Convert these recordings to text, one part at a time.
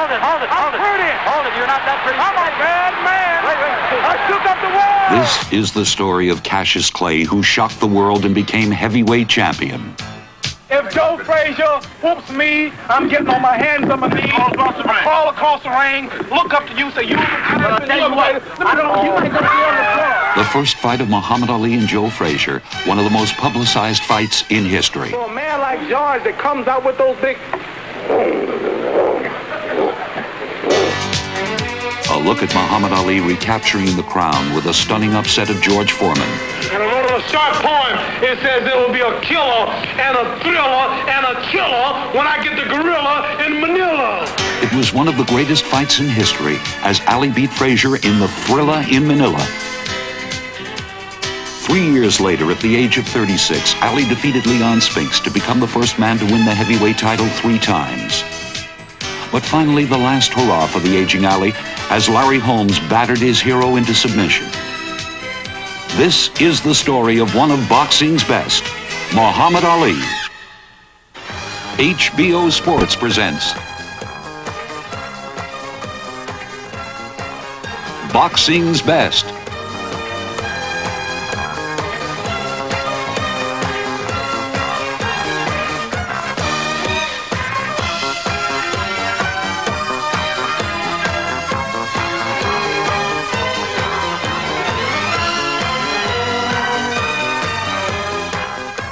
Hold it, you're not that pretty. I'm a bad man. Wait. I shook up the world. This is the story of Cassius Clay, who shocked the world and became heavyweight champion. If Joe Frazier whoops me, I'm getting on my hands on my knees, crawl across the ring, look up to you, say, you ain't gonna be on the floor. The first fight of Muhammad Ali and Joe Frazier, one of the most publicized fights in history. For a man like George that comes out with those big... A look at Muhammad Ali recapturing the crown with a stunning upset of George Foreman. And I wrote a short poem. It says there will be a killer and a thriller and a killer when I get the gorilla in Manila. It was one of the greatest fights in history as Ali beat Frazier in the Thrilla in Manila. 3 years later, at the age of 36, Ali defeated Leon Spinks to become the first man to win the heavyweight title 3 times. But finally, the last hurrah for the aging Ali as Larry Holmes battered his hero into submission. This is the story of one of boxing's best, Muhammad Ali. HBO Sports presents Boxing's Best.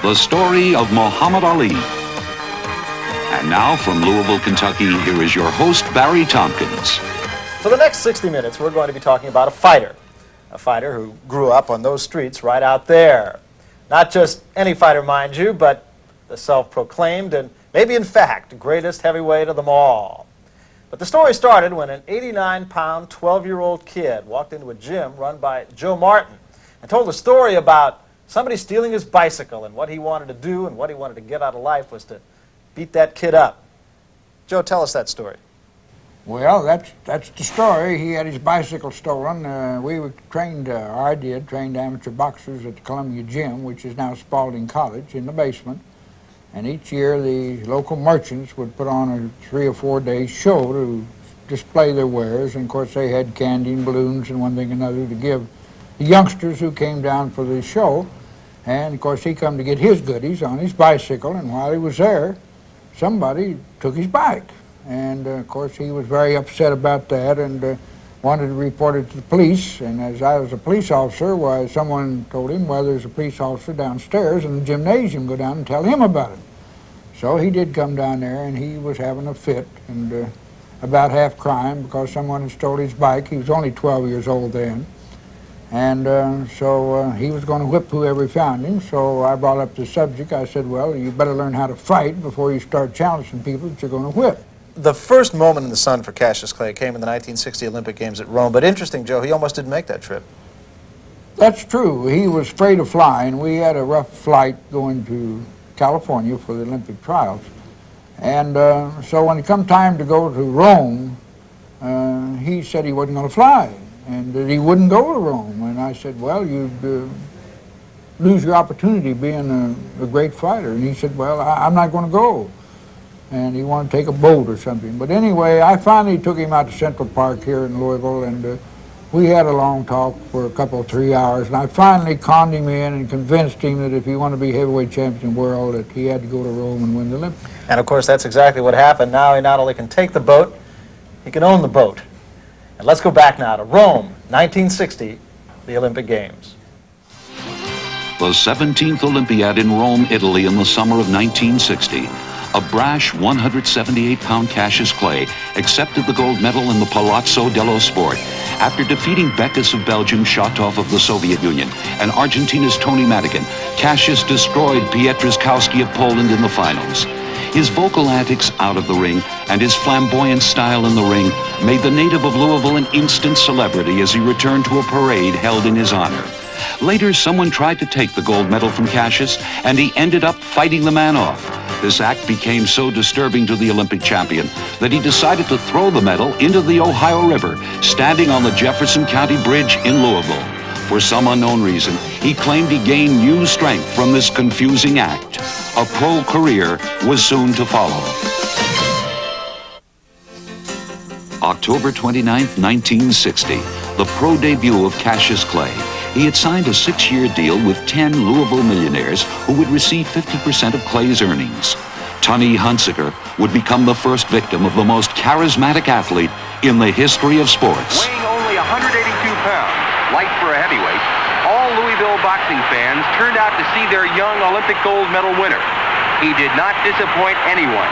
The story of Muhammad Ali. And now from Louisville, Kentucky, here is your host, Barry Tompkins. For the next 60 minutes, we're going to be talking about a fighter who grew up on those streets right out there. Not just any fighter, mind you, but the self-proclaimed and maybe in fact greatest heavyweight of them all. But the story started when an 89-pound, 12-year-old kid walked into a gym run by Joe Martin and told a story about somebody stealing his bicycle, and what he wanted to do and what he wanted to get out of life was to beat that kid up. Joe, tell us that story. Well, that's the story. He had his bicycle stolen. We were trained amateur boxers at the Columbia Gym, which is now Spalding College, in the basement. And each year the local merchants would put on a 3 or 4 day show to display their wares. And of course they had candy and balloons and one thing and another to give the youngsters who came down for the show. And, of course, he come to get his goodies on his bicycle, and while he was there, somebody took his bike. And, of course, he was very upset about that and wanted to report it to the police. And as I was a police officer, why, someone told him, well, there's a police officer downstairs in the gymnasium, go down and tell him about it. So he did come down there, and he was having a fit and about half crying because someone had stole his bike. He was only 12 years old then. And so he was going to whip whoever found him, so I brought up the subject. I said, well, you better learn how to fight before you start challenging people that you're going to whip. The first moment in the sun for Cassius Clay came in the 1960 Olympic Games at Rome, but interesting, Joe, he almost didn't make that trip. That's true. He was afraid of flying. We had a rough flight going to California for the Olympic trials. And so when it come time to go to Rome, he said he wasn't going to fly. And that he wouldn't go to Rome. And I said, well, you'd lose your opportunity being a great fighter. And he said, well, I'm not going to go. And he wanted to take a boat or something. But anyway, I finally took him out to Central Park here in Louisville, and we had a long talk for a couple, 3 hours. And I finally conned him in and convinced him that if he wanted to be heavyweight champion of the world, that he had to go to Rome and win the Olympics. And of course, that's exactly what happened. Now he not only can take the boat, he can own the boat. And let's go back now to Rome, 1960, the Olympic Games. The 17th Olympiad in Rome, Italy in the summer of 1960. A brash 178-pound Cassius Clay accepted the gold medal in the Palazzo dello Sport after defeating Beckus of Belgium, Shatov of the Soviet Union, and Argentina's Tony Madigan. Cassius destroyed Pietraszkowski of Poland in the finals. His vocal antics out of the ring and his flamboyant style in the ring made the native of Louisville an instant celebrity as he returned to a parade held in his honor. Later, someone tried to take the gold medal from Cassius, and he ended up fighting the man off. This act became so disturbing to the Olympic champion that he decided to throw the medal into the Ohio River, standing on the Jefferson County Bridge in Louisville. For some unknown reason, he claimed he gained new strength from this confusing act. A pro career was soon to follow. October 29, 1960, the pro debut of Cassius Clay. He had signed a 6-year deal with 10 Louisville millionaires who would receive 50% of Clay's earnings. Tunney Hunsaker would become the first victim of the most charismatic athlete in the history of sports. Weighing only 182 pounds, light for a heavyweight, all Louisville boxing fans turned out to see their young Olympic gold medal winner. He did not disappoint anyone.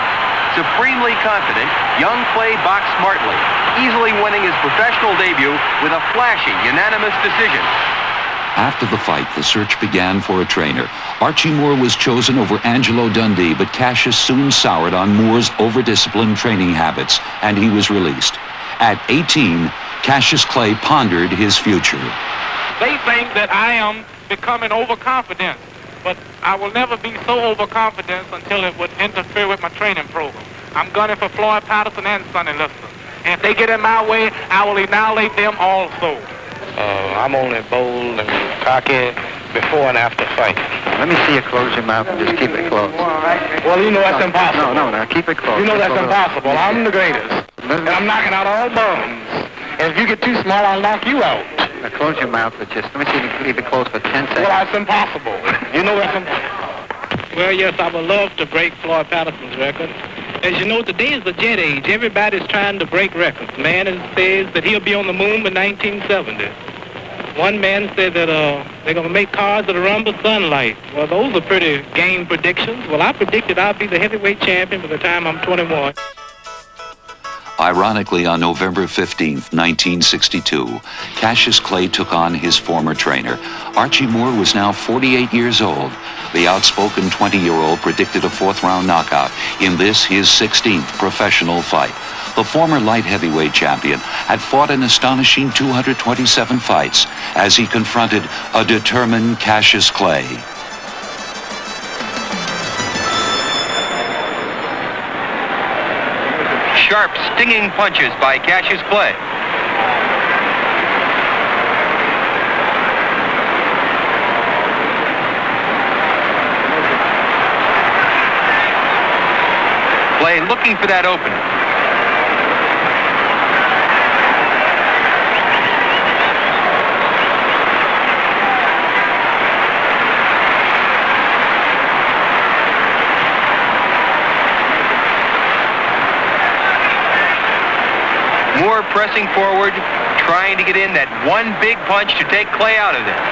Supremely confident, young Clay boxed smartly, easily winning his professional debut with a flashy, unanimous decision. After the fight, the search began for a trainer. Archie Moore was chosen over Angelo Dundee, but Cassius soon soured on Moore's over-disciplined training habits, and he was released. At 18, Cassius Clay pondered his future. They think that I am becoming overconfident, but I will never be so overconfident until it would interfere with my training program. I'm gunning for Floyd Patterson and Sonny Liston. And if they get in my way, I will annihilate them also. I'm only bold and cocky before and after fight. Let me see you close your mouth and just keep it closed. Well, you know that's impossible. No, keep it closed. You know that's impossible. I'm the greatest. And I'm knocking out all bones. And if you get too small, I'll knock you out. Now close your mouth, but just let me see you can leave it closed for 10 seconds. Well, that's impossible. You know that's impossible. Well, yes, I would love to break Floyd Patterson's record. As you know, today is the jet age. Everybody's trying to break records. Man says that he'll be on the moon by 1970. One man said that they're going to make cars that'll run by sunlight. Well, those are pretty game predictions. Well, I predicted I'll be the heavyweight champion by the time I'm 21. Ironically, on November 15th, 1962, Cassius Clay took on his former trainer. Archie Moore was now 48 years old. The outspoken 20-year-old predicted a fourth-round knockout in this, his 16th professional fight. The former light heavyweight champion had fought an astonishing 227 fights as he confronted a determined Cassius Clay. Sharp, stinging punches by Cassius Clay. Clay looking for that opening. Moore pressing forward, trying to get in that one big punch to take Clay out of there.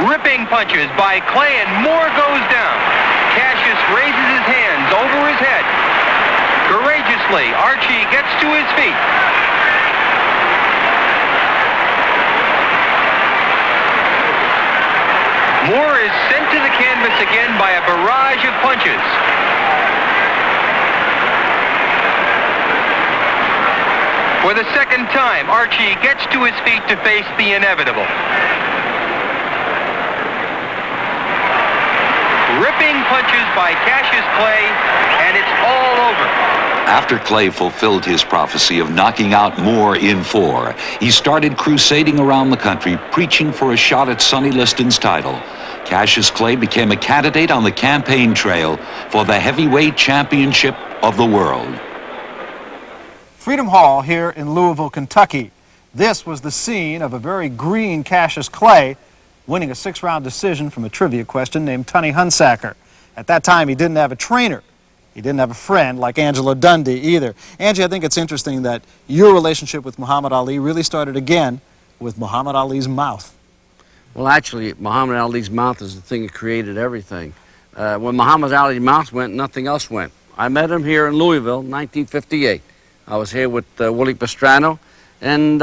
Ripping punches by Clay, and Moore goes down. Cassius raises his hands over his head. Courageously, Archie gets to his feet. Moore is sent to the canvas again by a barrage of punches. For the second time, Archie gets to his feet to face the inevitable. Ripping punches by Cassius Clay, and it's all over. After Clay fulfilled his prophecy of knocking out Moore in 4, he started crusading around the country, preaching for a shot at Sonny Liston's title. Cassius Clay became a candidate on the campaign trail for the heavyweight championship of the world. Freedom Hall here in Louisville, Kentucky. This was the scene of a very green Cassius Clay winning a 6-round decision from a trivia question named Tunney Hunsaker. At that time, he didn't have a trainer. He didn't have a friend like Angelo Dundee either. Angie, I think it's interesting that your relationship with Muhammad Ali really started again with Muhammad Ali's mouth. Well, actually, Muhammad Ali's mouth is the thing that created everything. When Muhammad Ali's mouth went, nothing else went. I met him here in Louisville in 1958. I was here with Willie Pastrano, and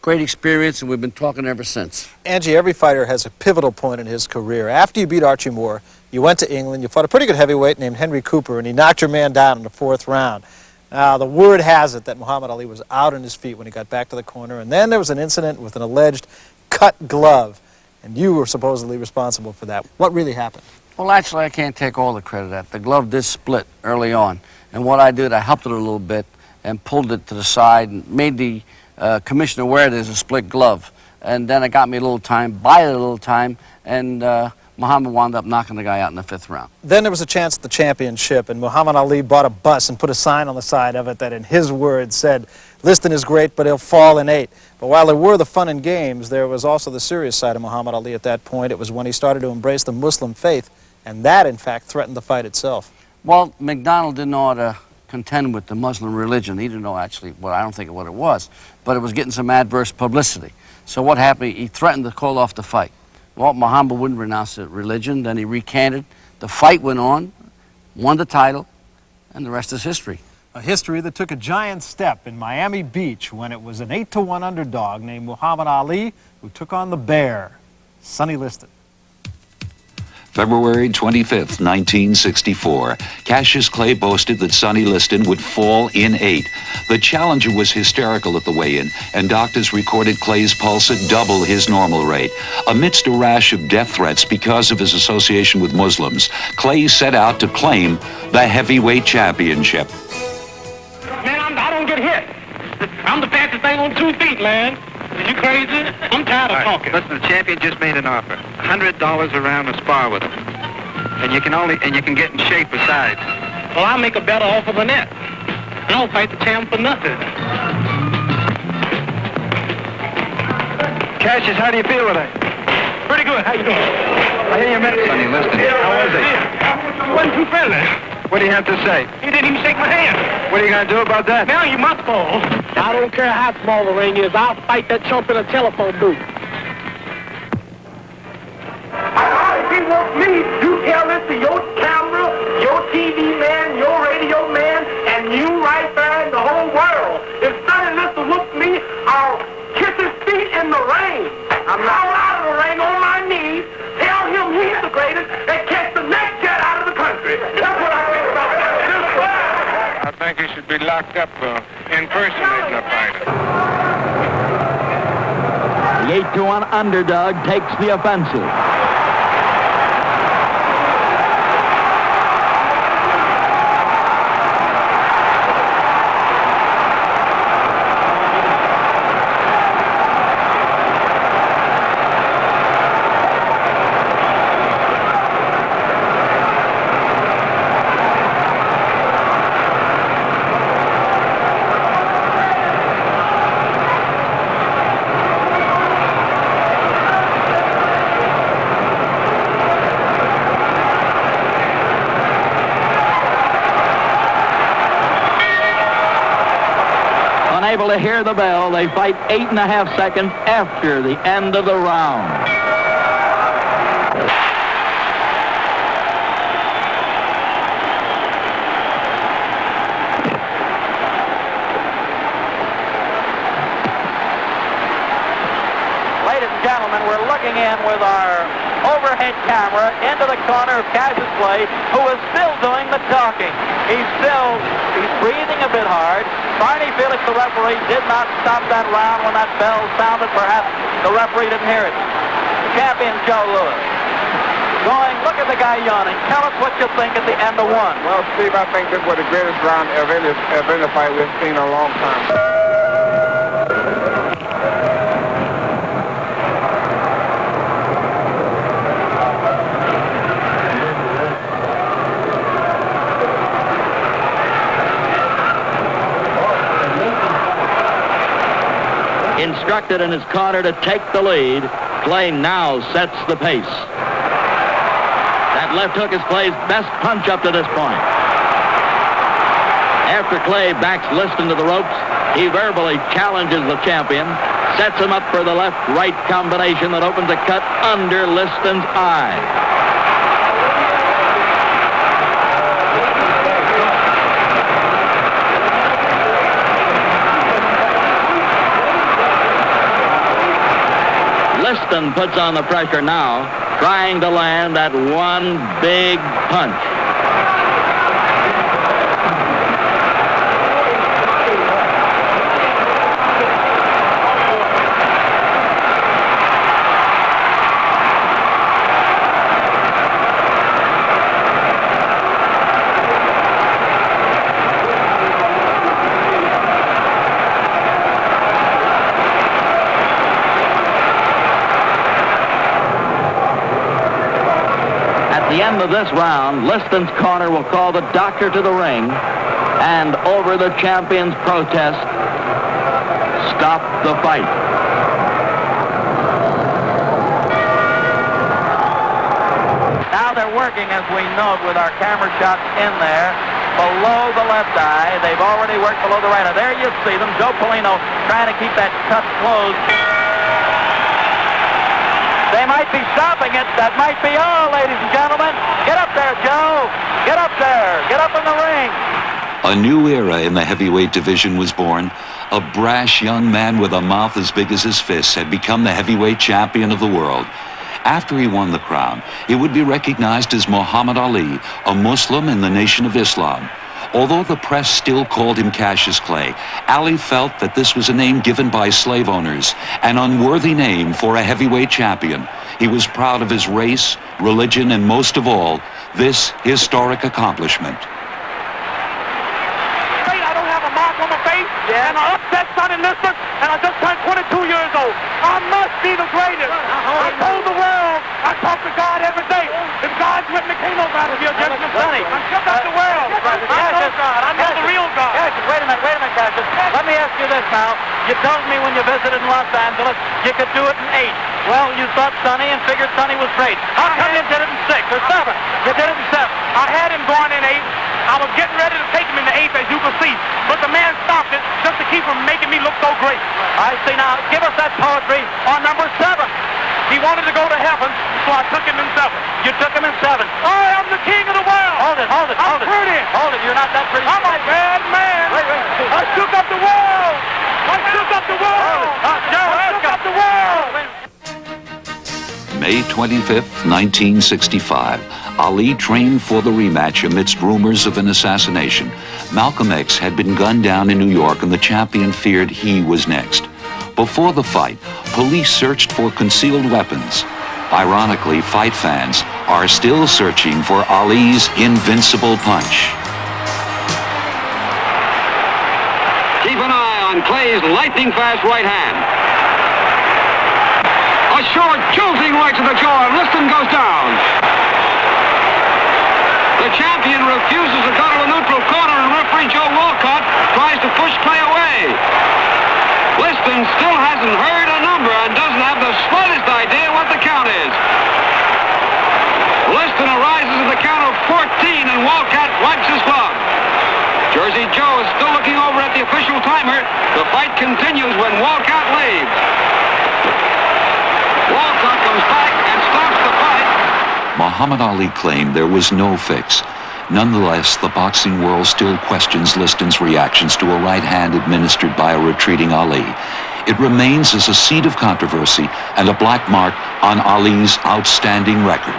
great experience, and we've been talking ever since. Angie, every fighter has a pivotal point in his career. After you beat Archie Moore, you went to England, you fought a pretty good heavyweight named Henry Cooper, and he knocked your man down in the 4th round. Now, the word has it that Muhammad Ali was out on his feet when he got back to the corner, and then there was an incident with an alleged cut glove, and you were supposedly responsible for that. What really happened? Well, actually, I can't take all the credit of that. The glove did split early on, and what I did, I helped it a little bit and pulled it to the side and made the commissioner aware there's a split glove. And then it got me a little time, bided a little time, and Muhammad wound up knocking the guy out in the 5th round. Then there was a chance at the championship, and Muhammad Ali bought a bus and put a sign on the side of it that, in his words, said, "Liston is great, but he'll fall in 8." But while there were the fun and games, there was also the serious side of Muhammad Ali at that point. It was when he started to embrace the Muslim faith, and that, in fact, threatened the fight itself. Well, McDonald didn't know how to contend with the Muslim religion. He didn't know actually, well, I don't think what it was, but it was getting some adverse publicity. So what happened, he threatened to call off the fight. Well, Muhammad wouldn't renounce the religion, then he recanted. The fight went on, won the title, and the rest is history. A history that took a giant step in Miami Beach when it was an 8-1 underdog named Muhammad Ali who took on the Bear, Sonny Liston. February 25th, 1964. Cassius Clay boasted that Sonny Liston would fall in 8. The challenger was hysterical at the weigh-in, and doctors recorded Clay's pulse at double his normal rate. Amidst a rash of death threats because of his association with Muslims, Clay set out to claim the heavyweight championship. Man, I don't get hit. I'm the fastest thing on 2 feet, man. Are you crazy? I'm tired of talking. Listen, the champion just made an offer. $100 a round to spar with him. And you can get in shape besides. Well, I'll make a better offer than that. I don't fight the champ for nothing. Cassius, how do you feel today? Pretty good. How you doing? I hear you met Sonny Liston. How was he? He wasn't too friendly. What do you have to say? He didn't even shake my hand. What are you going to do about that? Now you must fall. I don't care how small the ring is. I'll fight that chump in a telephone booth. If he wants me, you tell this to your camera, your TV man, your radio man, and you right there in the whole world. If Sonny Liston whoops me, I'll kiss his feet in the rain. I'm out of the ring on my knees, tell him he's the greatest, and catch the next jet out of the country. That's what I think about that. I think he should be locked up for impersonating a fighter. The 8-1 underdog takes the offensive. Unable to hear the bell, they fight 8.5 seconds after the end of the round. Ladies and gentlemen, we're looking in with our overhead camera into the corner of Cassius Clay, who is still doing the talking. He's breathing a bit hard. Barney Felix, the referee, did not stop that round when that bell sounded. Perhaps the referee didn't hear it. Champion Joe Louis. Look at the guy yawning. Tell us what you think at the end of 1. Well, Steve, I think this was the greatest round of any fight we've seen in a long time. Instructed in his corner to take the lead, Clay now sets the pace. That left hook is Clay's best punch up to this point. After Clay backs Liston to the ropes, he verbally challenges the champion, sets him up for the left-right combination that opens a cut under Liston's eye. Liston puts on the pressure now, trying to land that one big punch. end of this round, Liston's corner will call the doctor to the ring, and over the champion's protest, stop the fight. Now they're working, as we note, with our camera shots in there, below the left eye. They've already worked below the right eye. There you see them. Joe Polino trying to keep that cut closed. They might be stopping it. That might be all, ladies and gentlemen. Get up there, Joe. Get up there. Get up in the ring. A new era in the heavyweight division was born. A brash young man with a mouth as big as his fists had become the heavyweight champion of the world. After he won the crown, he would be recognized as Muhammad Ali, a Muslim in the Nation of Islam. Although the press still called him Cassius Clay, Ali felt that this was a name given by slave owners, an unworthy name for a heavyweight champion. He was proud of his race, religion, and most of all, this historic accomplishment. I don't have a mark on my face, and I upset Sonny Liston, and I just turned 22 years old. I must be the greatest. I told the world, I talk to God every day. If God's with me, can't nobody be against me. Sonny, I'm shook up the world. I know God. I know the real God. Cassius, wait a minute, Cassius. Let me ask you this now. You told me when you visited in Los Angeles you could do it in 8. Well, you thought Sonny and figured Sonny was great. How come you did it in 6 or 7? You did it in 7. I had him going in 8. I was getting ready to take him in the 8th, as you can see. But the man stopped it just to keep from making me look so great. I see. Now, give us that poetry on number 7. He wanted to go to heaven, so I took him in 7. You took him in 7. I am the king of the world. Hold it. I'm pretty. Hold it. You're not that pretty. I'm a bad man. Wait. I shook up the world. I shook up the world. I shook up the world. May 25th, 1965. Ali trained for the rematch amidst rumors of an assassination. Malcolm X had been gunned down in New York, and the champion feared he was next. Before the fight, police searched for concealed weapons. Ironically, fight fans are still searching for Ali's invincible punch. Keep an eye on Clay's lightning-fast right hand. A short, jolting right to the jaw, and Liston goes down. The champion refuses to go to a neutral corner, and referee Joe Walcott tries to push Clay away. Liston still hasn't heard a number and doesn't have the slightest idea what the count is. Liston arises at the count of 14, and Walcott wipes his glove. Jersey Joe is still looking over at the official timer. The fight continues when Walcott leaves. Walcott comes back and stops the fight. Muhammad Ali claimed there was no fix. Nonetheless, the boxing world still questions Liston's reactions to a right hand administered by a retreating Ali. It remains as a seed of controversy and a black mark on Ali's outstanding record.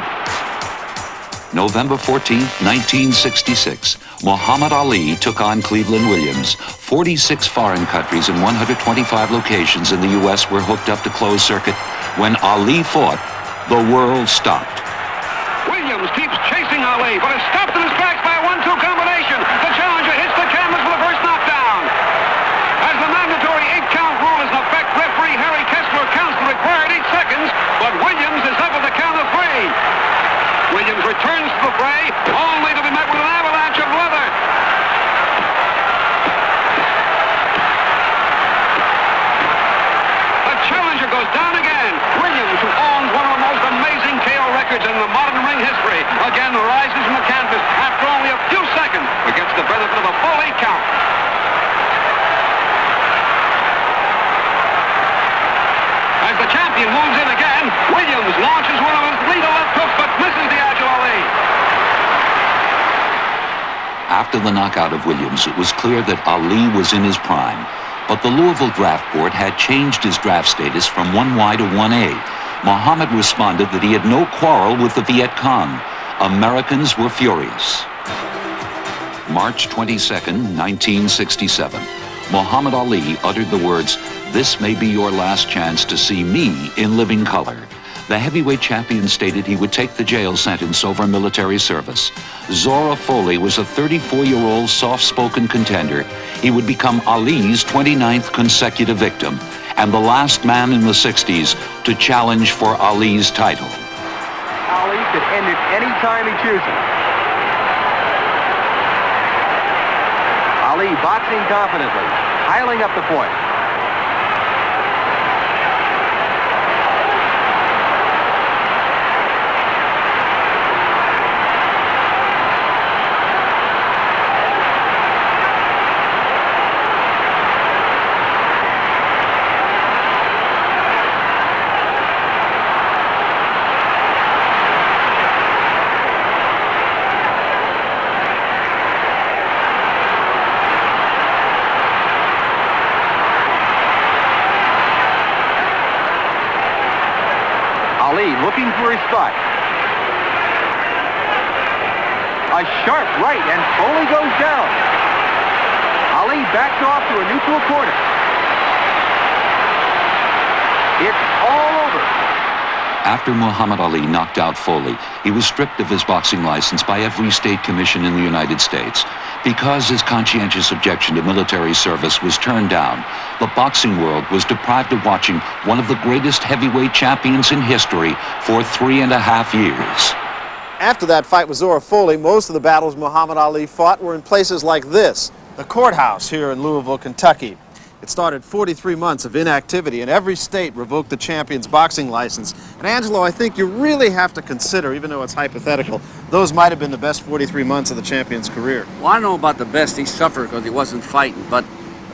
November 14th, 1966, Muhammad Ali took on Cleveland Williams. 46 foreign countries and 125 locations in the U.S. were hooked up to closed circuit. When Ali fought, the world stopped. Williams keeps chasing Ali, but is stopped in his tracks by a 1-2 combination. The challenger hits the canvas for the first knockdown. As the mandatory 8-count rule is in effect, referee Harry Kessler counts the required 8 seconds, but Williams is up at the count of 3. Williams returns to the fray, only to be met with an avalanche of leather. The challenger goes down again. Williams, who owns one of the most amazing KO records in the modern ring history, again rises from the canvas after only a few seconds, but gets the benefit of a full 8 count. As the champion moves in again, Williams launches one of his lethal left hooks, but misses the agile Ali. After the knockout of Williams, it was clear that Ali was in his prime. But the Louisville Draft Board had changed his draft status from 1Y to 1A. Muhammad responded that he had no quarrel with the Viet Cong. Americans were furious. March 22nd, 1967. Muhammad Ali uttered the words, "This may be your last chance to see me in living color." The heavyweight champion stated he would take the jail sentence over military service. Zora Foley was a 34-year-old soft-spoken contender. He would become Ali's 29th consecutive victim and the last man in the 60s to challenge for Ali's title. Ali could end it anytime he chooses. Ali boxing confidently, piling up the point. Ali looking for his spot. A sharp right and Foley goes down. Ali backs off to a neutral corner. It's all over. After Muhammad Ali knocked out Foley, he was stripped of his boxing license by every state commission in the United States. Because his conscientious objection to military service was turned down, the boxing world was deprived of watching one of the greatest heavyweight champions in history for 3.5 years. After that fight with Zora Foley, most of the battles Muhammad Ali fought were in places like this, the courthouse here in Louisville, Kentucky. It started 43 months of inactivity, and every state revoked the champion's boxing license. And Angelo, I think you really have to consider, even though it's hypothetical, those might have been the best 43 months of the champion's career. Well, I know about the best. He suffered because he wasn't fighting, but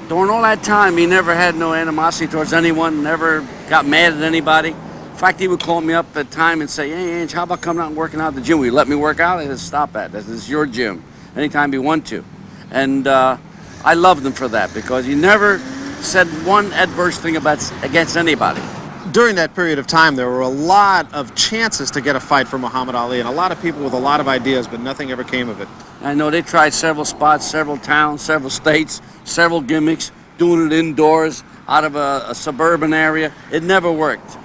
during all that time, he never had no animosity towards anyone, never got mad at anybody. In fact, he would call me up at time and say, "Hey, Ange, how about coming out and working out at the gym? Will you let me work out?" I said, "Stop that. This is your gym. Anytime you want to." And I loved him for that because he never said one adverse thing against anybody. During that period of time, there were a lot of chances to get a fight for Muhammad Ali, and a lot of people with a lot of ideas, but nothing ever came of it. I know they tried several spots, several towns, several states, several gimmicks, doing it indoors, out of a suburban area. It never worked.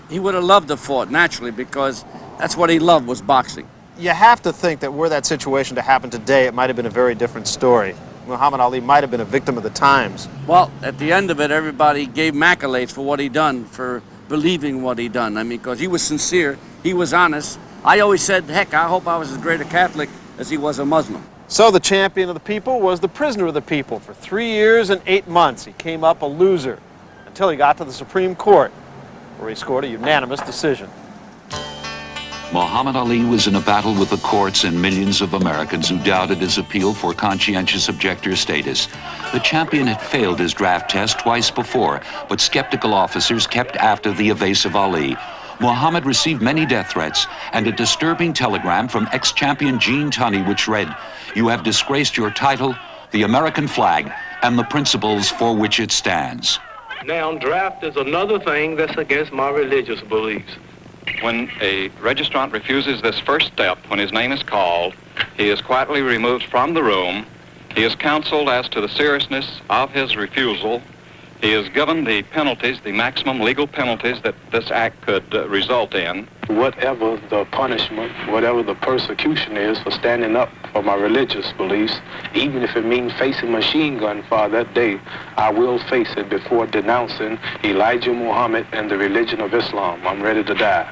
He would have loved to fought, naturally, because that's what he loved, was boxing. You have to think that were that situation to happen today, it might have been a very different story. Muhammad Ali might have been a victim of the times. Well, at the end of it, everybody gave him accolades for what he done, for believing what he done. I mean, because he was sincere, he was honest. I always said, heck, I hope I was as great a Catholic as he was a Muslim. So the champion of the people was the prisoner of the people. For 3 years and 8 months, he came up a loser until he got to the Supreme Court, where he scored a unanimous decision. Muhammad Ali was in a battle with the courts and millions of Americans who doubted his appeal for conscientious objector status. The champion had failed his draft test twice before, but skeptical officers kept after the evasive Ali. Muhammad received many death threats and a disturbing telegram from ex-champion Gene Tunney which read, "You have disgraced your title, the American flag, and the principles for which it stands." Now, draft is another thing that's against my religious beliefs. When a registrant refuses this first step, when his name is called, he is quietly removed from the room. He is counseled as to the seriousness of his refusal. He is given the penalties, the maximum legal penalties that this act could result in. Whatever the punishment, whatever the persecution is for standing up for my religious beliefs, even if it means facing machine gun fire that day, I will face it before denouncing Elijah Muhammad and the religion of Islam. I'm ready to die.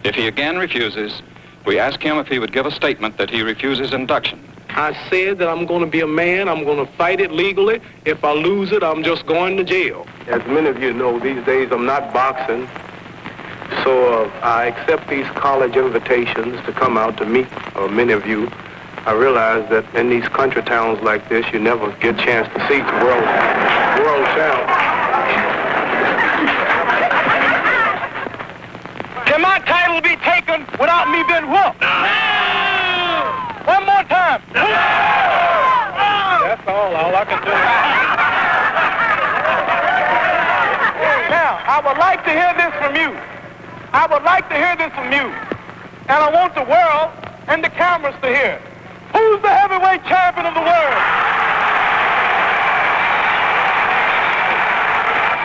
If he again refuses, we ask him if he would give a statement that he refuses induction. I said that I'm going to be a man. I'm going to fight it legally. If I lose it, I'm just going to jail. As many of you know, these days I'm not boxing. So I accept these college invitations to come out to meet many of you. I realize that in these country towns like this, you never get a chance to see the world champ. Can my title be taken without me being whooped? One more time. That's all I can do. Now, I would like to hear this from you. I would like to hear this from you. And I want the world and the cameras to hear. Who's the heavyweight champion of the world?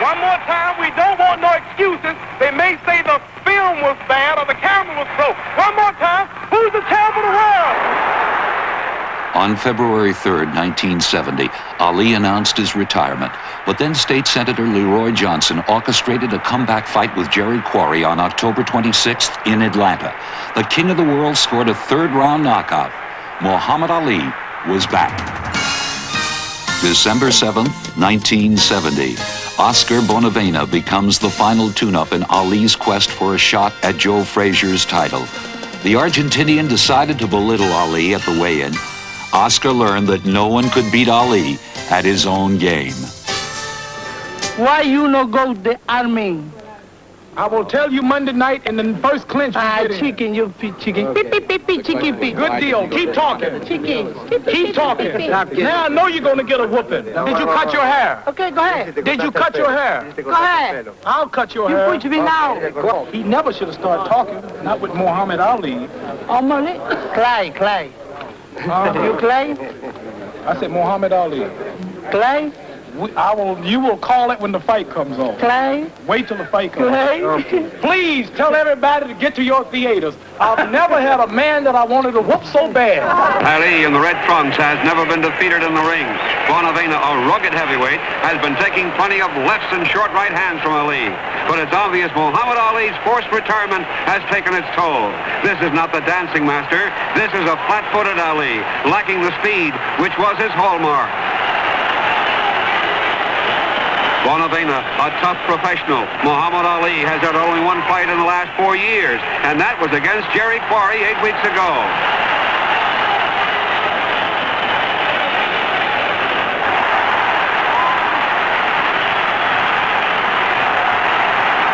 One more time, we don't want no excuses. They may say the film was bad or the camera was broke. One more time, who's the champion of the world? On February 3rd, 1970, Ali announced his retirement, but then State Senator Leroy Johnson orchestrated a comeback fight with Jerry Quarry on October 26th in Atlanta. The King of the World scored a third-round knockout. Muhammad Ali was back. December 7th, 1970. Oscar Bonavena becomes the final tune-up in Ali's quest for a shot at Joe Frazier's title. The Argentinian decided to belittle Ali at the weigh-in. Oscar learned that no one could beat Ali at his own game. Why you no go to the army? I will tell you Monday night in the first clinch. Chicken, you chicken. Okay. Beep, beep, beep, chicken, beep. Good deal. Keep talking. Chicken. Keep talking. Now I know you're going to get a whooping. Did you cut your hair? Okay, go ahead. Did you cut your hair? Go ahead. I'll cut your hair. You preach me now. He never should have started talking. Not with Muhammad Ali. Oh, money? Clay. You Clay? I said Muhammad Ali. Clay? You will call it when the fight comes on. Clay? Wait till the fight comes Clay? on. Please tell everybody to get to your theaters. I've never had a man that I wanted to whoop so bad. Ali in the red trunks has never been defeated in the ring. Bonavena, a rugged heavyweight, has been taking plenty of lefts and short right hands from Ali. But it's obvious Muhammad Ali's forced retirement has taken its toll. This is not the dancing master. This is a flat-footed Ali, lacking the speed, which was his hallmark. Bonavena, a tough professional. Muhammad Ali has had only one fight in the last 4 years, and that was against Jerry Quarry 8 weeks ago.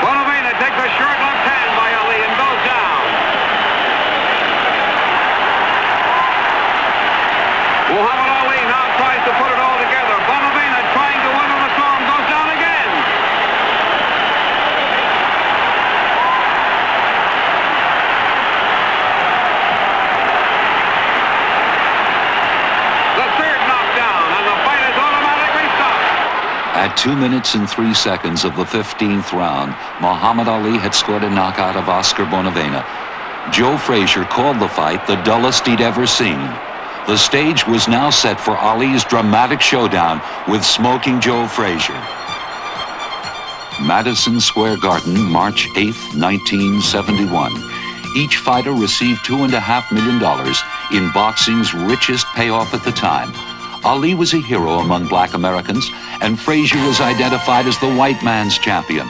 Bonavena takes a short left hand by Ali and goes down. Muhammad Ali now tries to put it all together. Bonavena trying to win on the storm goes down again. The third knockdown, and the fight is automatically stopped. At 2 minutes and 3 seconds of the 15th round, Muhammad Ali had scored a knockout of Oscar Bonavena. Joe Frazier called the fight the dullest he'd ever seen. The stage was now set for Ali's dramatic showdown with Smoking Joe Frazier. Madison Square Garden, March 8th, 1971. Each fighter received $2.5 million in boxing's richest payoff at the time. Ali was a hero among black Americans, and Frazier was identified as the white man's champion.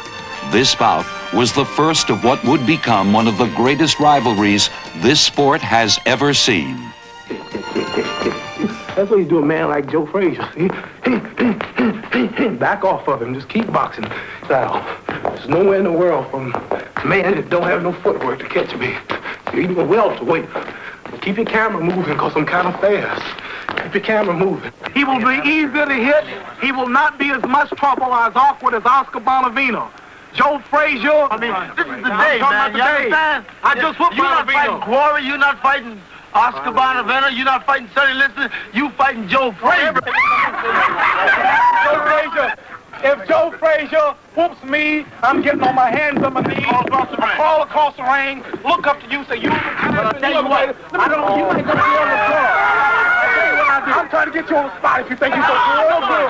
This bout was the first of what would become one of the greatest rivalries this sport has ever seen. That's what you do a man like Joe Frazier. Back off of him. Just keep boxing. There's nowhere in the world from a man that don't have no footwork to catch me. You're even a welterweight. Keep your camera moving, because I'm kind of fast. Keep your camera moving. He will be easier to hit. He will not be as much trouble or as awkward as Oscar Bonavena. Joe Frazier. I mean, this is the day, man. You understand? I just whooped You're not fighting Bonavena. Quarry. You're not fighting Oscar Bonavena. You're not fighting Sonny Liston. You fighting Joe Frazier. Joe Frazier. If Joe Frazier whoops me, I'm getting on my hands and my knees. I crawl across the ring, look up to you, say, you might be on the floor. I'm trying to get you on the spot if you think you're so good.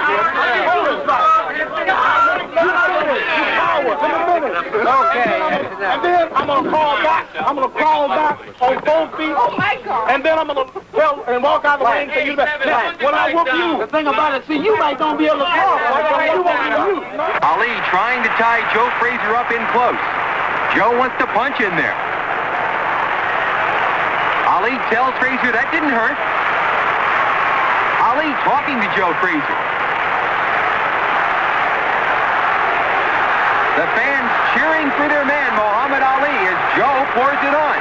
Okay. And then I'm going to crawl back. I'm going to crawl back on both feet. Oh, my God. And then I'm going to walk out the ring and say, you bet. Now, when I whoop you, The thing about it, see, you might don't be able to talk. Ali trying to tie Joe Frazier up in close. Joe wants to punch in there. Ali tells Frazier that didn't hurt. Ali talking to Joe Frazier. The fans cheering for their man, Muhammad Ali, as Joe pours it on.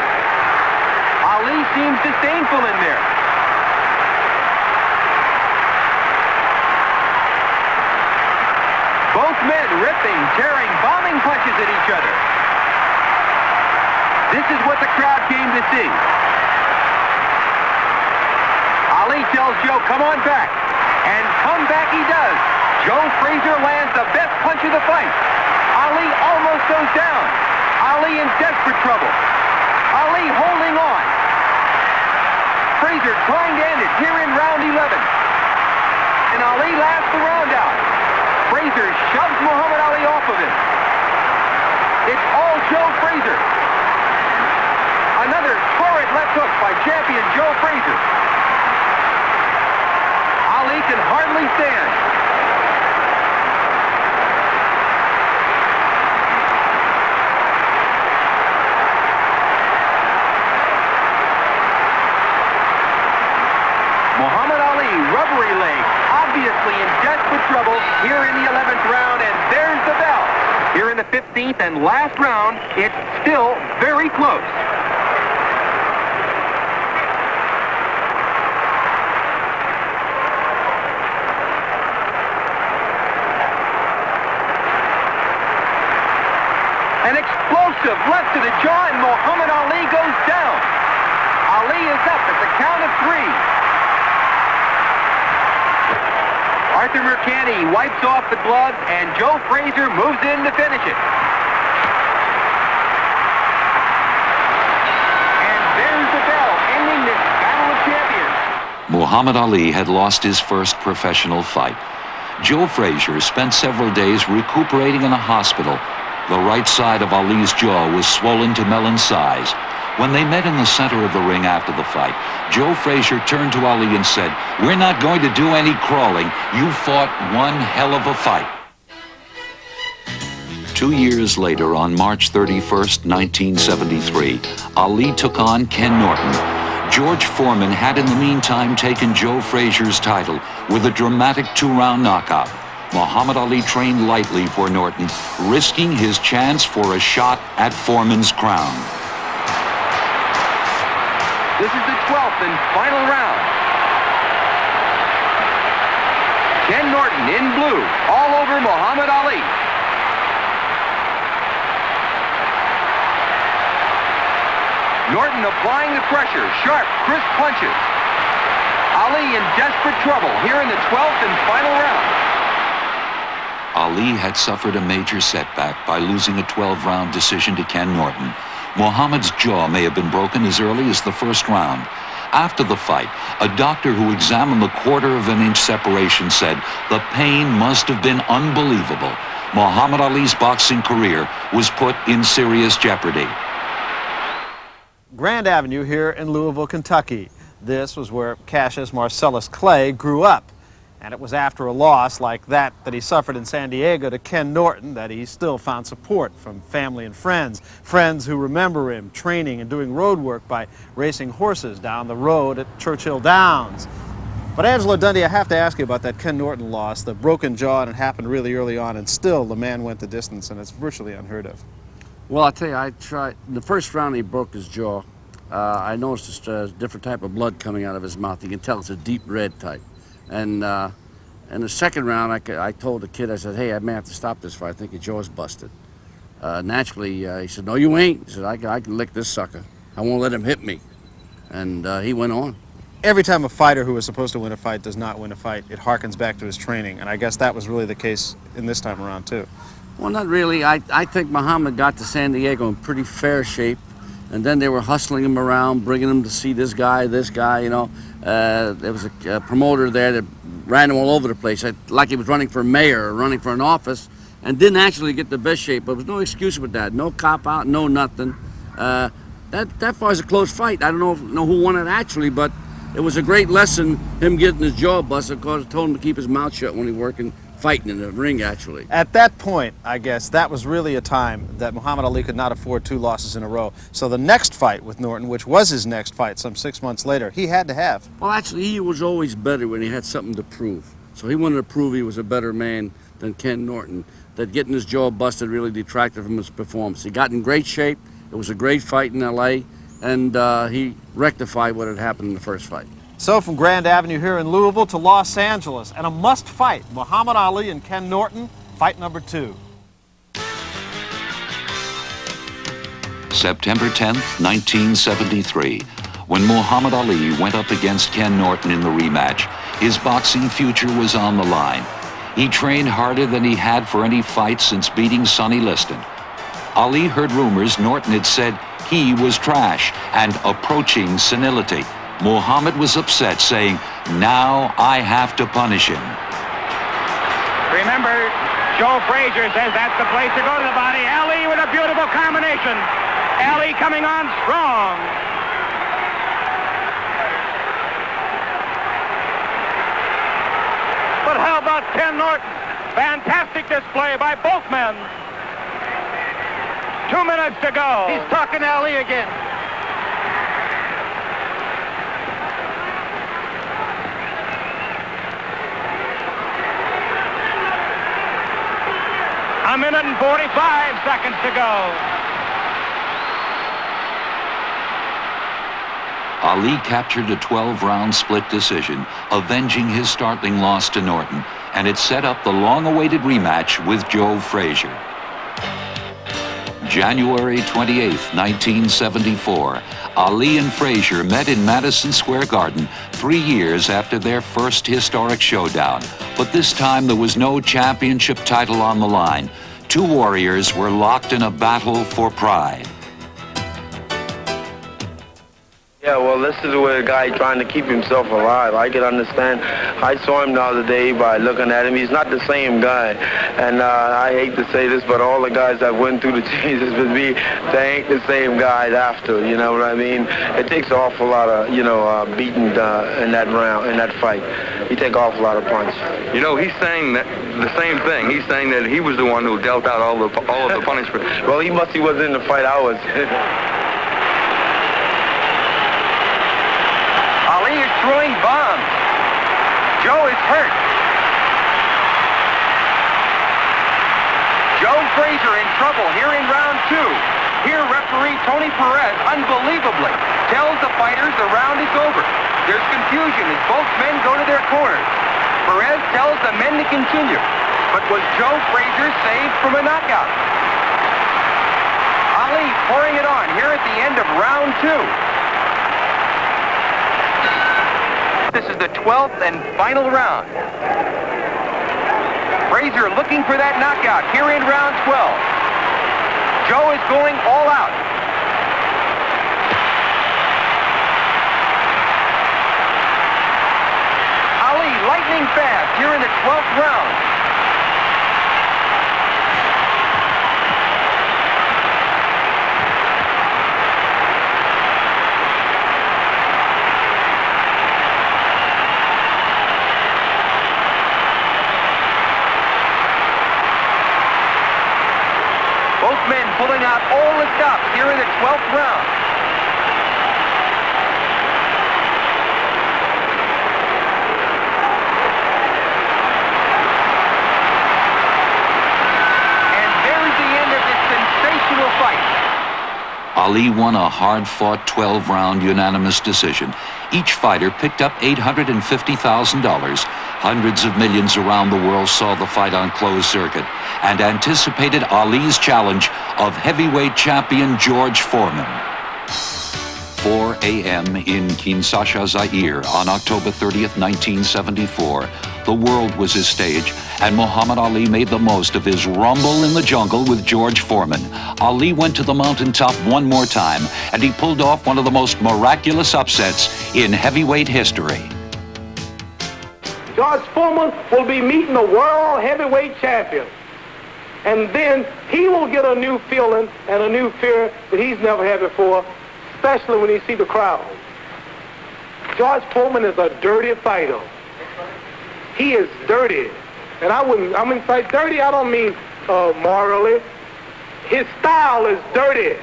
Ali seems disdainful in there. Both men ripping, tearing, bombing punches at each other. This is what the crowd came to see. Ali tells Joe, come on back. And come back he does. Joe Frazier lands the best punch of the fight. Ali almost goes down. Ali in desperate trouble. Ali holding on. Frazier trying to end it here in round 11. And Ali lasts the round out. Frazier shoves Muhammad Ali off of him. It's all Joe Frazier. Another torrid left hook by champion Joe Frazier. Ali can hardly stand. Muhammad Ali, rubbery leg, obviously in desperate trouble here in the 11th round, and there's the bell. Here in the 15th and last round, it's still very close. An explosive left to the jaw, and Muhammad Ali goes down. Ali is up at the count of 3. Arthur Mercante wipes off the gloves, and Joe Frazier moves in to finish it. And there's the bell, ending this battle of champions. Muhammad Ali had lost his first professional fight. Joe Frazier spent several days recuperating in a hospital. The right side of Ali's jaw was swollen to melon size. When they met in the center of the ring after the fight, Joe Frazier turned to Ali and said, "We're not going to do any crawling. You fought one hell of a fight." 2 years later, on March 31st, 1973, Ali took on Ken Norton. George Foreman had in the meantime taken Joe Frazier's title with a dramatic 2-round knockout. Muhammad Ali trained lightly for Norton, risking his chance for a shot at Foreman's crown. This is the 12th and final round. Ken Norton in blue, all over Muhammad Ali. Norton applying the pressure, sharp, crisp punches. Ali in desperate trouble here in the 12th and final round. Ali had suffered a major setback by losing a 12-round decision to Ken Norton. Muhammad's jaw may have been broken as early as the first round. After the fight, a doctor who examined the 1/4 inch separation said the pain must have been unbelievable. Muhammad Ali's boxing career was put in serious jeopardy. Grand Avenue here in Louisville, Kentucky. This was where Cassius Marcellus Clay grew up. And it was after a loss like that he suffered in San Diego to Ken Norton that he still found support from family and friends. Friends who remember him training and doing road work by racing horses down the road at Churchill Downs. But Angelo Dundee, I have to ask you about that Ken Norton loss, the broken jaw, and it happened really early on, and still the man went the distance, and it's virtually unheard of. Well, I'll tell you, I tried. The first round he broke his jaw. I noticed a different type of blood coming out of his mouth. You can tell it's a deep red type. And in the second round, I told the kid, I said, "Hey, I may have to stop this fight. I think your jaw's busted." Naturally, he said, "No, you ain't." He said, I can lick this sucker. I won't let him hit me." And he went on. Every time a fighter who is supposed to win a fight does not win a fight, it harkens back to his training. And I guess that was really the case in this time around, too. Well, not really. I think Muhammad got to San Diego in pretty fair shape. And then they were hustling him around, bringing him to see this guy, you know. There was a promoter there that ran him all over the place, like he was running for mayor or running for an office, and didn't actually get the best shape. But there was no excuse with that. No cop-out, no nothing. That far is a close fight. I don't know who won it actually, but it was a great lesson, him getting his jaw busted, because it told him to keep his mouth shut when he working, fighting in the ring, actually. At that point, I guess, that was really a time that Muhammad Ali could not afford 2 losses in a row. So the next fight with Norton, which was his next fight some 6 months later, he had to have. Well, actually, he was always better when he had something to prove. So he wanted to prove he was a better man than Ken Norton, that getting his jaw busted really detracted from his performance. He got in great shape. It was a great fight in L.A., and he rectified what had happened in the first fight. So from Grand Avenue here in Louisville to Los Angeles, and a must fight, Muhammad Ali and Ken Norton, fight number 2. September 10th, 1973. When Muhammad Ali went up against Ken Norton in the rematch, his boxing future was on the line. He trained harder than he had for any fight since beating Sonny Liston. Ali heard rumors Norton had said he was trash and approaching senility. Muhammad was upset, saying, "Now I have to punish him." Remember, Joe Frazier says that's the place to go to the body. Ali with a beautiful combination. Ali coming on strong. But how about Ken Norton? Fantastic display by both men. 2 minutes to go. He's talking to Ali again. A minute and 45 seconds to go. Ali captured a 12-round split decision, avenging his startling loss to Norton, and it set up the long-awaited rematch with Joe Frazier. January 28, 1974, Ali and Frazier met in Madison Square Garden 3 years after their first historic showdown. But this time there was no championship title on the line. Two warriors were locked in a battle for pride. Yeah, well, this is where a guy trying to keep himself alive. I can understand. I saw him the other day by looking at him. He's not the same guy. And I hate to say this, but all the guys that went through the changes with me, they ain't the same guys after, you know what I mean? It takes an awful lot of, beating in that round, in that fight. You take an awful lot of punch. You know, he's saying that the same thing. He's saying that he was the one who dealt out all of the punishment. Well, he was in the fight I was. Ali is throwing bombs. Joe is hurt. Joe Frazier in trouble here in round 2. Here referee Tony Perez unbelievably tells the fighters the round is over. There's confusion as both men go to their corners. Perez tells the men to continue. But was Joe Frazier saved from a knockout? Ali pouring it on here at the end of round 2. This is the 12th and final round. Frazier looking for that knockout here in round 12. Joe is going all out. Ali lightning fast here in the 12th round. Men pulling out all the stops here in the 12th round. And there's the end of this sensational fight. Ali won a hard-fought 12-round unanimous decision. Each fighter picked up $850,000. Hundreds of millions around the world saw the fight on closed circuit and anticipated Ali's challenge of heavyweight champion George Foreman. 4 a.m. in Kinshasa, Zaire on October 30th, 1974. The world was his stage, and Muhammad Ali made the most of his rumble in the jungle with George Foreman. Ali went to the mountaintop one more time, and he pulled off one of the most miraculous upsets in heavyweight history. George Foreman will be meeting the world heavyweight champion. And then he will get a new feeling and a new fear that he's never had before, especially when he sees the crowd. George Foreman is a dirty fighter. He is dirty. And by dirty, I don't mean morally. His style is dirty.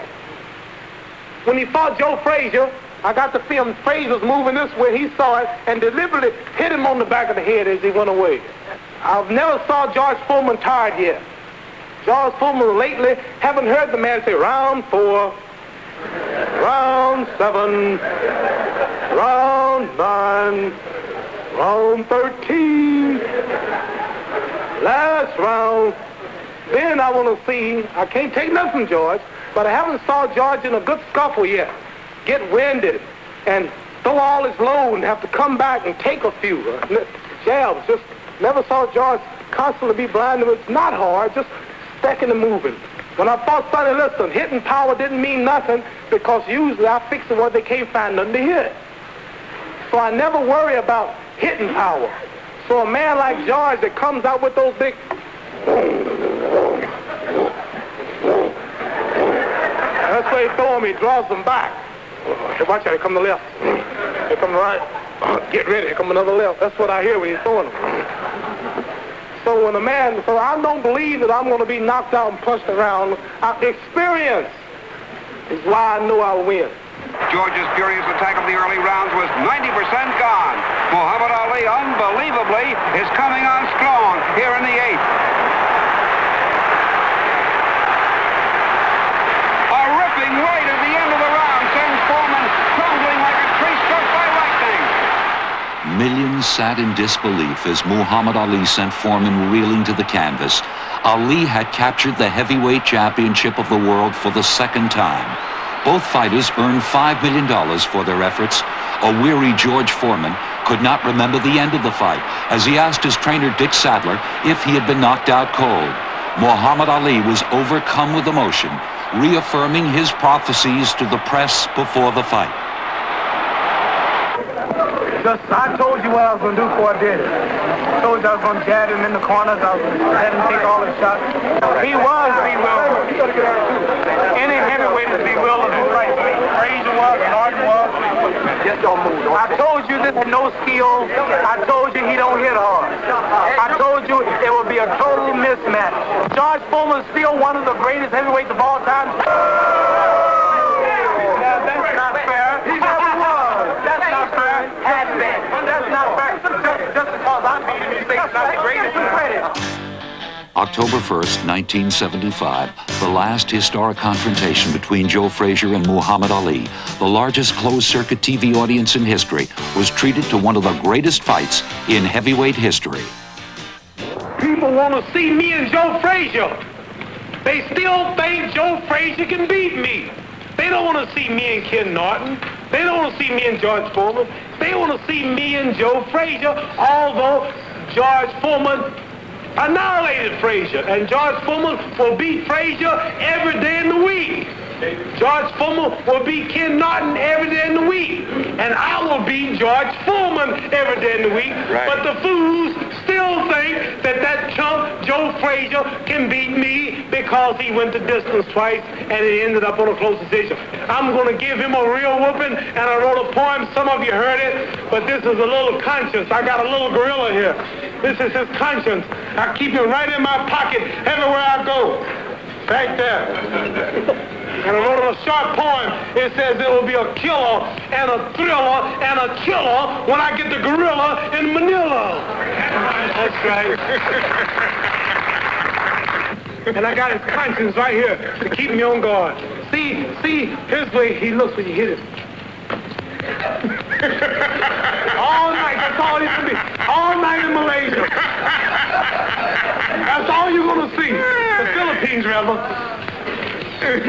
When he fought Joe Frazier, I got the film, Frazier was moving this way, he saw it, and deliberately hit him on the back of the head as he went away. I've never saw George Foreman tired yet. George Foreman lately, haven't heard the man say, round 4, round 7, round 9, round 13, last round. Then I want to see, I can't take nothing from George, but I haven't saw George in a good scuffle yet. Get winded and throw all his load and have to come back and take a few jabs. Just never saw George constantly be blind. It's not hard, just stacking and moving. When I fought Sonny Liston, hitting power didn't mean nothing because usually I fix it where they can't find nothing to hit. So I never worry about hitting power. So a man like George that comes out with those big... That's why he throw him, he draws them back. Hey, watch out, here come the left. Here come the right. Get ready, here come another left. That's what I hear when he's throwing them. So when a man, so I don't believe that I'm going to be knocked out and punched around. Experience is why I know I'll win. George's furious attack of the early rounds was 90% gone. Muhammad Ali, unbelievably, is coming on strong here in the 8th. A ripping right at the end of the round sends Foreman crumbling like a tree struck by lightning. Millions sat in disbelief as Muhammad Ali sent Foreman reeling to the canvas. Ali had captured the heavyweight championship of the world for the second time. Both fighters earned $5 million for their efforts. A weary George Foreman could not remember the end of the fight as he asked his trainer Dick Sadler if he had been knocked out cold. Muhammad Ali was overcome with emotion, reaffirming his prophecies to the press before the fight. I told you what I was going to do before I did it. I told you I was going to jab him in the corners. I was going to let him take all the shots. He was bewildered. Any heavyweight was bewildered who fight me. Frazier was, Norton was. Just don't move. I told you this had no skill. I told you he don't hit hard. I told you it would be a total mismatch. George Foreman is still one of the greatest heavyweights of all time. Now, that's not fair. He never was. That's not fair. Has been. That's not fair. Just because I'm beating you, think it's not the greatest credit. October 1st, 1975, the last historic confrontation between Joe Frazier and Muhammad Ali, the largest closed-circuit TV audience in history, was treated to one of the greatest fights in heavyweight history. People want to see me and Joe Frazier. They still think Joe Frazier can beat me. They don't want to see me and Ken Norton. They don't want to see me and George Foreman. They want to see me and Joe Frazier, although George Foreman annihilated Frazier, and George Foreman will beat Frazier every day in the week. George Foreman will beat Ken Norton every day in the week, and I will beat George Foreman every day in the week. Right. But the fools still think that chump Joe Frazier can beat me because he went the distance twice and it ended up on a close decision. I'm going to give him a real whooping, and I wrote a poem. Some of you heard it, but this is a little conscience. I got a little gorilla here. This is his conscience. I keep him right in my pocket everywhere I go. Right there. And I wrote a short poem. It says there will be a killer and a thriller and a killer when I get the gorilla in Manila. That's right. And I got his conscience right here to keep me on guard. See, here's the way he looks when you hit him. All night, that's all he can be. All night in Malaysia. That's all you're going to see. The Philippines, rather.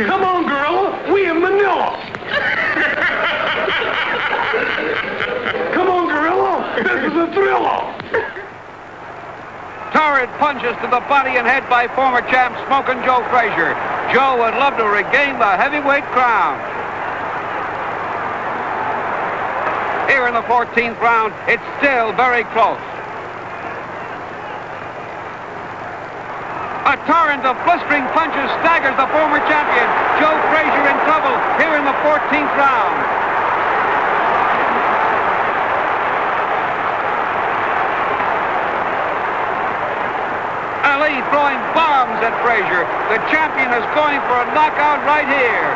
Come on, gorilla, we in Manila. Come on, gorilla, this is a thriller. Torrid punches to the body and head by former champ Smokin' Joe Frazier. Joe would love to regain the heavyweight crown. Here in the 14th round, it's still very close. A torrent of blistering punches staggers the former champion. Joe Frazier in trouble here in the 14th round. Ali throwing bombs at Frazier. The champion is going for a knockout right here.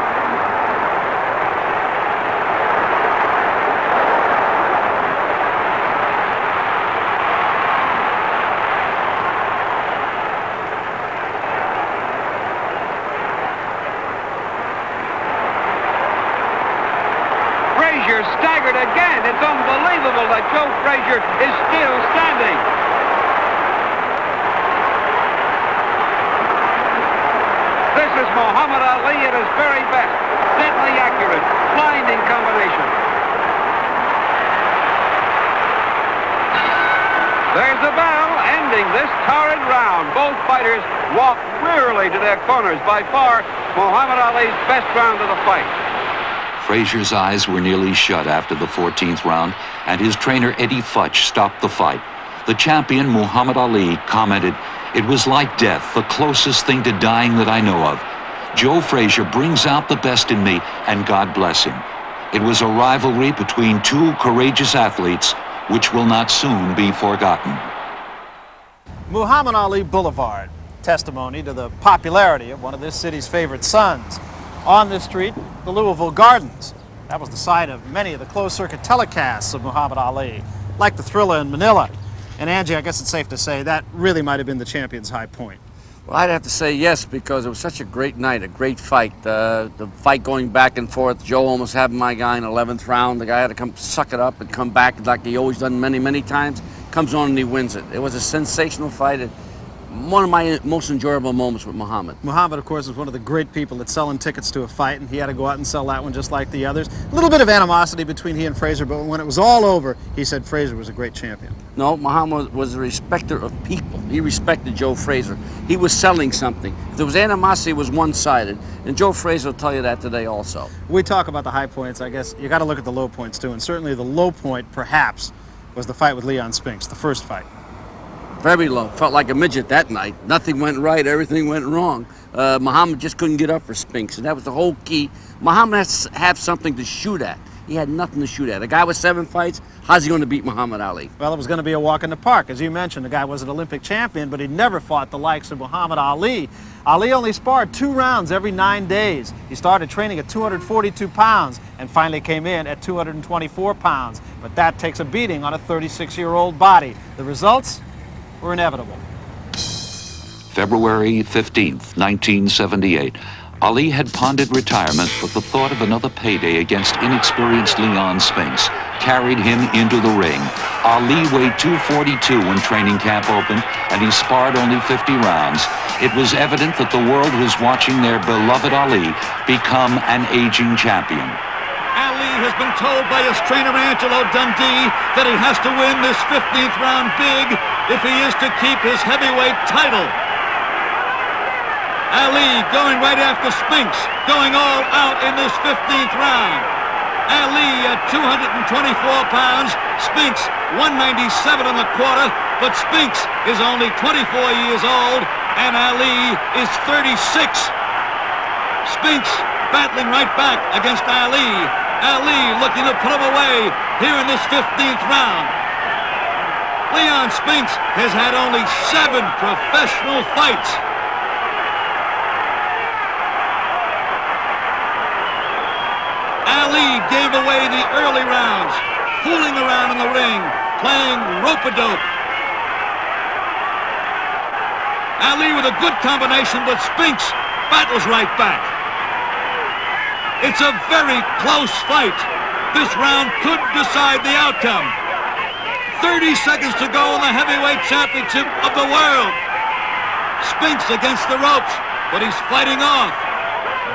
Frazier staggered again. It's unbelievable that Joe Frazier is still standing. This is Muhammad Ali at his very best. Deadly accurate, blinding combination. There's the bell ending this torrid round. Both fighters walk wearily to their corners. By far, Muhammad Ali's best round of the fight. Frazier's eyes were nearly shut after the 14th round, and his trainer Eddie Futch stopped the fight. The champion, Muhammad Ali, commented, "It was like death, the closest thing to dying that I know of. Joe Frazier brings out the best in me, and God bless him." It was a rivalry between two courageous athletes, which will not soon be forgotten. Muhammad Ali Boulevard, testimony to the popularity of one of this city's favorite sons. On this street, the Louisville Gardens. That was the site of many of the closed-circuit telecasts of Muhammad Ali, like the Thriller in Manila. And Angie, I guess it's safe to say that really might have been the champion's high point. Well, I'd have to say yes, because it was such a great night, a great fight. The fight going back and forth, Joe almost had my guy in the 11th round. The guy had to come suck it up and come back like he always done many, many times. Comes on and he wins it. It was a sensational fight. One of my most enjoyable moments with Muhammad. Muhammad, of course, was one of the great people at selling tickets to a fight, and he had to go out and sell that one just like the others. A little bit of animosity between he and Frazier, but when it was all over, he said Frazier was a great champion. No, Muhammad was a respecter of people. He respected Joe Frazier. He was selling something. If there was animosity, it was one-sided, and Joe Frazier will tell you that today also. We talk about the high points. I guess you got to look at the low points, too, and certainly the low point, perhaps, was the fight with Leon Spinks, the first fight. Very low. Felt like a midget that night. Nothing went right. Everything went wrong. Muhammad just couldn't get up for Spinks, and that was the whole key. Muhammad has to have something to shoot at. He had nothing to shoot at. A guy with 7 fights, how's he going to beat Muhammad Ali? Well, it was going to be a walk in the park. As you mentioned, the guy was an Olympic champion, but he never fought the likes of Muhammad Ali. Ali only sparred 2 rounds every 9 days. He started training at 242 pounds and finally came in at 224 pounds. But that takes a beating on a 36-year-old body. The results were inevitable. February 15th, 1978. Ali had pondered retirement, but the thought of another payday against inexperienced Leon Spinks carried him into the ring. Ali weighed 242 when training camp opened, and he sparred only 50 rounds. It was evident that the world was watching their beloved Ali become an aging champion. Ali has been told by his trainer Angelo Dundee that he has to win this 15th round big if he is to keep his heavyweight title. Ali going right after Spinks, going all out in this 15th round. Ali at 224 pounds, Spinks 197 in the quarter, but Spinks is only 24 years old and Ali is 36. Spinks battling right back against Ali. Ali looking to put him away here in this 15th round. Leon Spinks has had only 7 professional fights. Ali gave away the early rounds, fooling around in the ring, playing rope-a-dope. Ali with a good combination, but Spinks battles right back. It's a very close fight. This round could decide the outcome. 30 seconds to go in the heavyweight championship of the world. Spinks against the ropes, but he's fighting off.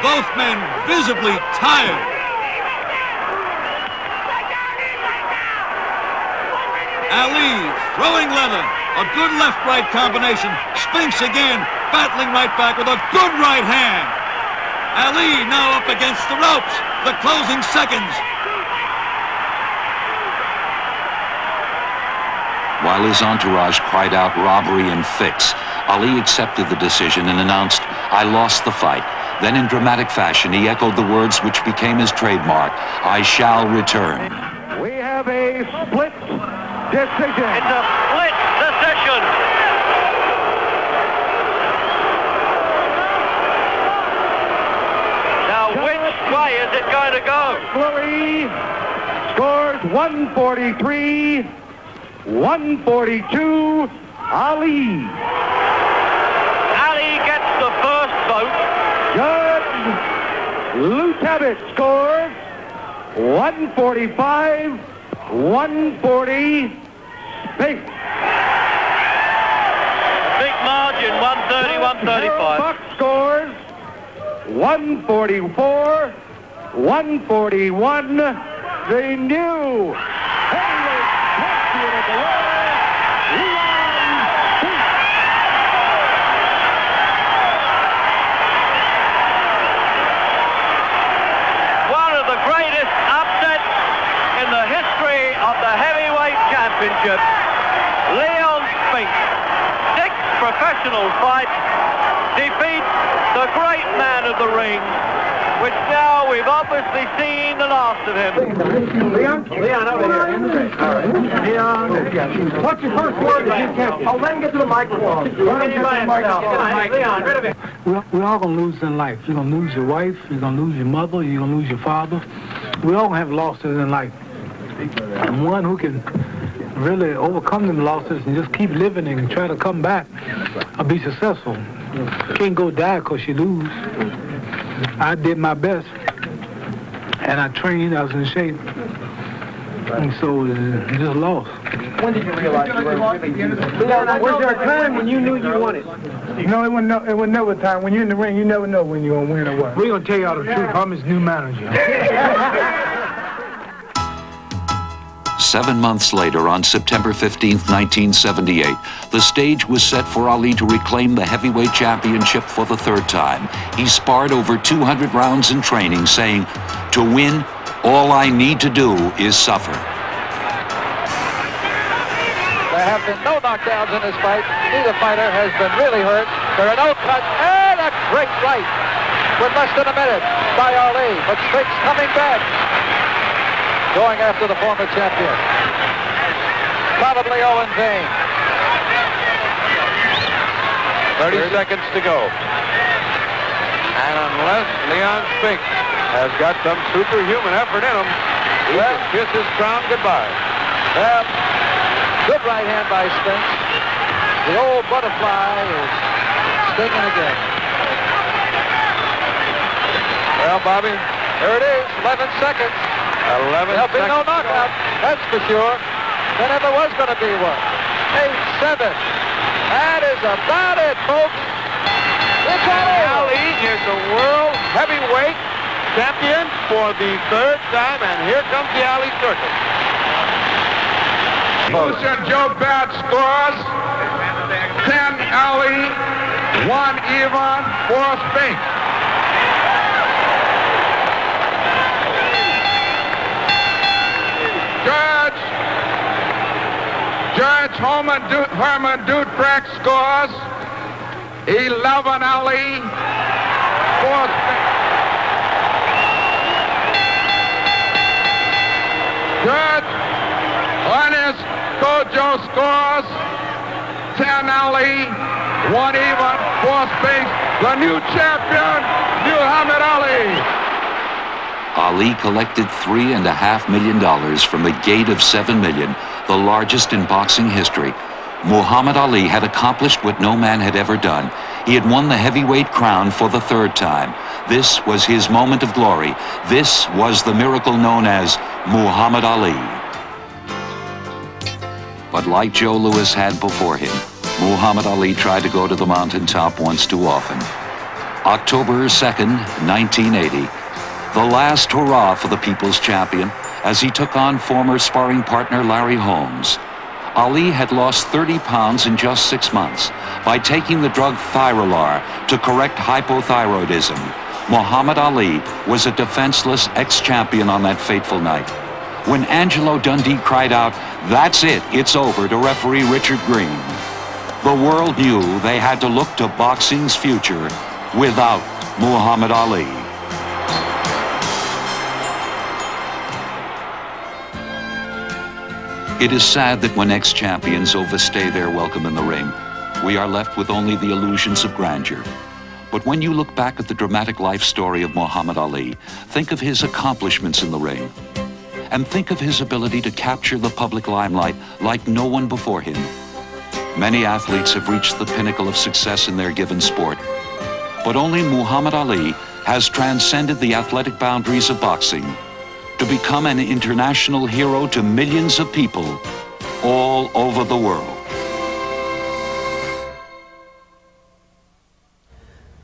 Both men visibly tired. Ali throwing leather, a good left-right combination. Spinks again, battling right back with a good right hand. Ali now up against the ropes, the closing seconds. While his entourage cried out robbery and fix, Ali accepted the decision and announced, "I lost the fight." Then in dramatic fashion, he echoed the words which became his trademark, "I shall return." We have a split decision. It's a split decision. Now, which way is it going to go? Fleury scores 143, 142, Ali. Ali gets the first vote. Judge Lutevich scores 145, 140, Spinks. Big margin, 130, 135. Buck scores 144, 141, the new heavyweight champion of the world, Leon Spinks. One of the great Leon Spinks, 6 professional fights, defeats the great man of the ring, which now we've obviously seen the last of him. Leon, over here. All right. Leon, what's your first word that you can't? Oh, let him get to the microphone. Let him get to the microphone. Leon, rid of it. We're all going to lose in life. You're going to lose your wife, you're going to lose your mother, you're going to lose your father. We all have losses in life. And one who can really overcome them losses and just keep living and try to come back will be successful. You can't go die because you lose. I did my best, and I trained, I was in shape, and so just lost. When did you realize you were really was there a time when you knew you won it? No, it was never a time. When you're in the ring, you never know when you're going to win or what. We're going to tell y'all the truth. I'm his new manager. 7 months later, on September 15th, 1978, the stage was set for Ali to reclaim the heavyweight championship for the 3rd time. He sparred over 200 rounds in training, saying, "To win, all I need to do is suffer." There have been no knockdowns in this fight. Neither fighter has been really hurt. There are no cuts, and a great right with less than a minute by Ali, but Spinks coming back, going after the former champion. Probably Owen Vane. 30 seconds to go. And unless Leon Spinks has got some superhuman effort in him, he can kiss his crown goodbye. Well, good right hand by Spinks. The old butterfly is stinging again. Well, Bobby, There it is, 11 seconds. 11 There'll be seconds. no knockout, that's for sure. There never was going to be one. 8-7. That is about it, folks. It's Ali is the world heavyweight champion for the 3rd time, and here comes the Ali circus. Motion Joe Bat scores 10 Ali, 1 even for Spinks. Judge Herman Dutrecht scores 11 Ali, 4 Spinks. Judge Ernest Kojo scores 10 Ali, 1 even, 4 Spinks. The new champion, Muhammed Ali. Ali collected $3.5 million from the gate of $7 million, the largest in boxing history. Muhammad Ali had accomplished what no man had ever done. He had won the heavyweight crown for the 3rd time. This was his moment of glory. This was the miracle known as Muhammad Ali. But like Joe Louis had before him, Muhammad Ali tried to go to the mountaintop once too often. October 2nd, 1980. The last hurrah for the people's champion as he took on former sparring partner Larry Holmes. Ali had lost 30 pounds in just 6 months by taking the drug Thyrolar to correct hypothyroidism. Muhammad Ali was a defenseless ex-champion on that fateful night. When Angelo Dundee cried out, "That's it, it's over," to referee Richard Green, the world knew they had to look to boxing's future without Muhammad Ali. It is sad that when ex-champions overstay their welcome in the ring, we are left with only the illusions of grandeur. But when you look back at the dramatic life story of Muhammad Ali, think of his accomplishments in the ring. And think of his ability to capture the public limelight like no one before him. Many athletes have reached the pinnacle of success in their given sport. But only Muhammad Ali has transcended the athletic boundaries of boxing to become an international hero to millions of people all over the world.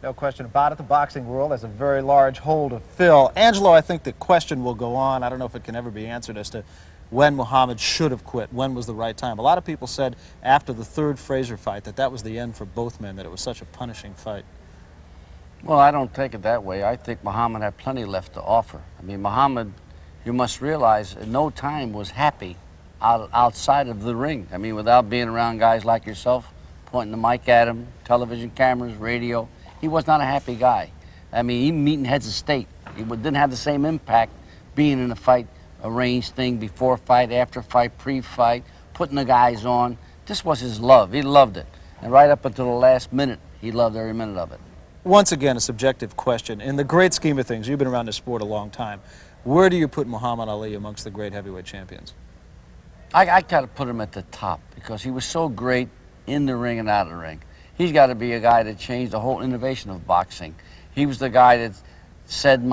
No question about it, the boxing world has a very large hold of Phil. Angelo, I think the question will go on. I don't know if it can ever be answered as to when Muhammad should have quit, when was the right time. A lot of people said after the 3rd Frazier fight that was the end for both men, that it was such a punishing fight. Well, I don't take it that way. I think Muhammad had plenty left to offer. I mean, Muhammad, you must realize, at no time was happy outside of the ring. I mean, without being around guys like yourself, pointing the mic at him, television cameras, radio, he was not a happy guy. I mean, even meeting heads of state, he didn't have the same impact being in a fight, arranged thing, before fight, after fight, pre-fight, putting the guys on. This was his love. He loved it. And right up until the last minute, he loved every minute of it. Once again, a subjective question. In the great scheme of things, you've been around this sport a long time. Where do you put Muhammad Ali amongst the great heavyweight champions? I got to put him at the top because he was so great in the ring and out of the ring. He's got to be a guy that changed the whole innovation of boxing. He was the guy that said,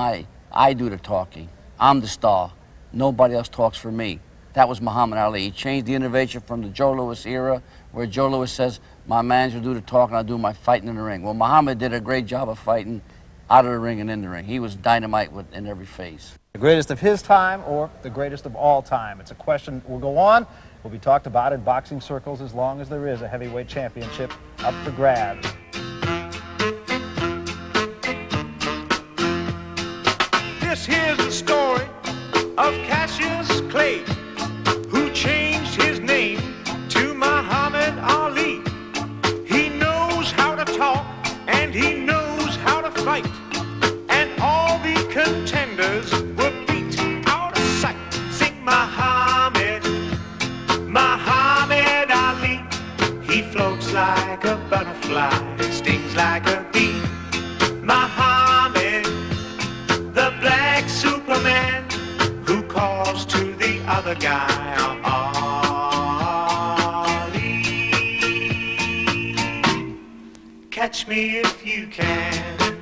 I do the talking. I'm the star. Nobody else talks for me. That was Muhammad Ali. He changed the innovation from the Joe Louis era, where Joe Louis says, my manager do the talking, I'll do my fighting in the ring. Well, Muhammad did a great job of fighting out of the ring and in the ring. He was dynamite in every phase. The greatest of his time or the greatest of all time? It's a question that will go on. Will be talked about in boxing circles as long as there is a heavyweight championship up for grabs. This here's the story of Cassius Clay, who changed his name to Muhammad Ali. He knows how to talk and he knows how to fight, and all the contenders were beat out of sight. Sing Muhammad, Muhammad Ali. He floats like a butterfly, stings like a bee. Muhammad, the black Superman, who calls to the other guy, Ali. Catch me if you can.